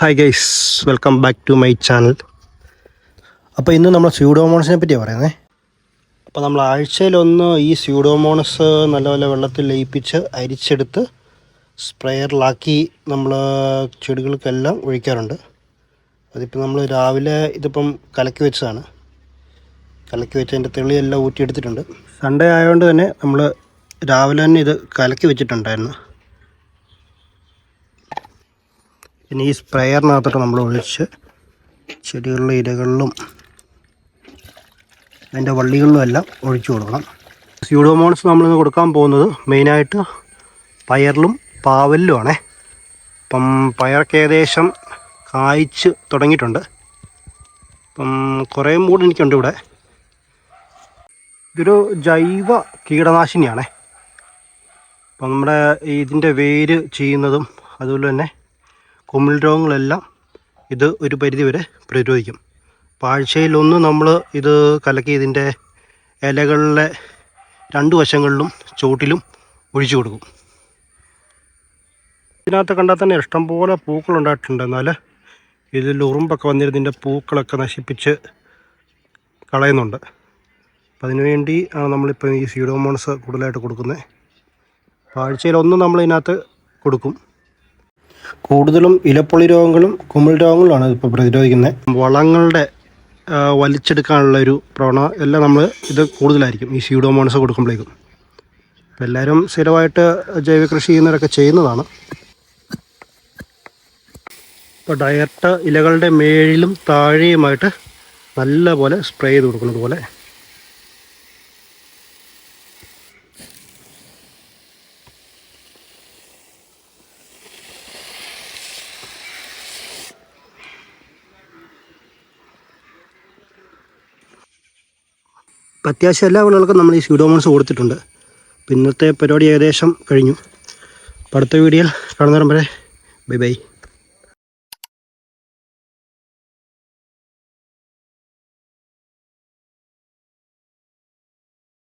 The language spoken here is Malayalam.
Hi guys, welcome back to my channel. അപ്പോൾ ഇന്ന് നമ്മൾ സ്യൂഡോമോണസിനെ പറ്റിയാണ് പറയുന്നത്. അപ്പോൾ നമ്മൾ ആഴ്ചയിലൊന്ന് ഈ സ്യൂഡോമോണസ് നല്ലപോലെ വെള്ളത്തിൽ ലയിപ്പിച്ച് അരിച്ചെടുത്ത് സ്പ്രെയറിലാക്കി നമ്മൾ ചെടികൾക്കെല്ലാം ഒഴിക്കാറുണ്ട്. അതിപ്പോൾ നമ്മൾ രാവിലെ ഇതിപ്പം കലക്കി വെച്ചതാണ്. കലക്കി വെച്ച് അതിൻ്റെ തെളിയെല്ലാം ഊറ്റിയെടുത്തിട്ടുണ്ട്. സൺഡേ ആയതുകൊണ്ട് തന്നെ നമ്മൾ രാവിലെ തന്നെ ഇത് കലക്കി വെച്ചിട്ടുണ്ടായിരുന്നു. പിന്നെ ഈ സ്പ്രെയറിനകത്തോട്ട് നമ്മൾ ഒഴിച്ച് ചെടികളിലെ ഇലകളിലും അതിൻ്റെ വള്ളികളിലും എല്ലാം ഒഴിച്ചു കൊടുക്കണം. സ്യൂഡോമോണസ് നമ്മളിന്ന് കൊടുക്കാൻ പോകുന്നത് മെയിനായിട്ട് പയറിലും പാവലിലുമാണേ. അപ്പം പയർക്ക് ഏകദേശം കായ്ച്ച് തുടങ്ങിയിട്ടുണ്ട്. അപ്പം കുറേ മൂട് എനിക്കുണ്ട് ഇവിടെ. ഇതൊരു ജൈവ കീടനാശിനിയാണേ. അപ്പം നമ്മുടെ ഇതിൻ്റെ വേര് ചെയ്യുന്നതും അതുപോലെ തന്നെ കുമിൾ രോഗങ്ങളെല്ലാം ഇത് ഒരു പരിധിവരെ പ്രതിരോധിക്കും. അപ്പോൾ ആഴ്ചയിലൊന്ന് നമ്മൾ ഇത് കലക്കി ഇതിൻ്റെ ഇലകളിലെ രണ്ട് വശങ്ങളിലും ചുവട്ടിലും ഒഴിച്ചു കൊടുക്കും. ഇതിനകത്ത് കണ്ടാൽ തന്നെ ഇഷ്ടംപോലെ പൂക്കളുണ്ടായിട്ടുണ്ട്. എന്നാൽ ഇതിൽ ഉറുമ്പൊക്കെ വന്നിരുന്നതിൻ്റെ പൂക്കളൊക്കെ നശിപ്പിച്ച് കളയുന്നുണ്ട്. അപ്പം അതിനുവേണ്ടി നമ്മളിപ്പോൾ ഈ സ്യൂഡോമോണസ് കൂടുതലായിട്ട് കൊടുക്കുന്നത്. ആഴ്ചയിലൊന്ന് നമ്മൾ ഇതിനകത്ത് കൊടുക്കും. കൂടുതലും ഇലപ്പൊളി രോഗങ്ങളും കുമിൾ രോഗങ്ങളുമാണ് ഇപ്പോൾ പ്രതിരോധിക്കുന്നത്. വളങ്ങളുടെ വലിച്ചെടുക്കാനുള്ള ഒരു പ്രവണത എല്ലാം നമ്മൾ ഇത് കൂടുതലായിരിക്കും ഈ സ്യൂഡോമോണസ് കൊടുക്കുമ്പോഴേക്കും. അപ്പോൾ എല്ലാവരും സ്ഥിരമായിട്ട് ജൈവ കൃഷി ചെയ്യുന്നവരൊക്കെ ചെയ്യുന്നതാണ്. ഇപ്പോൾ ഡയറക്റ്റ് ഇലകളുടെ മേളിലും താഴെയുമായിട്ട് നല്ല പോലെ സ്പ്രേ ചെയ്ത് കൊടുക്കുന്നത് പോലെ. ഇപ്പം അത്യാവശ്യം എല്ലാ വിളകൾക്കും നമ്മൾ ഈ സ്യൂഡോമോണസ് കൊടുത്തിട്ടുണ്ട്. ഇന്നത്തെ പരിപാടി ഏകദേശം കഴിഞ്ഞു. അപ്പോൾ അടുത്ത വീഡിയോയിൽ കാണുന്നവരെ ബൈ ബൈ.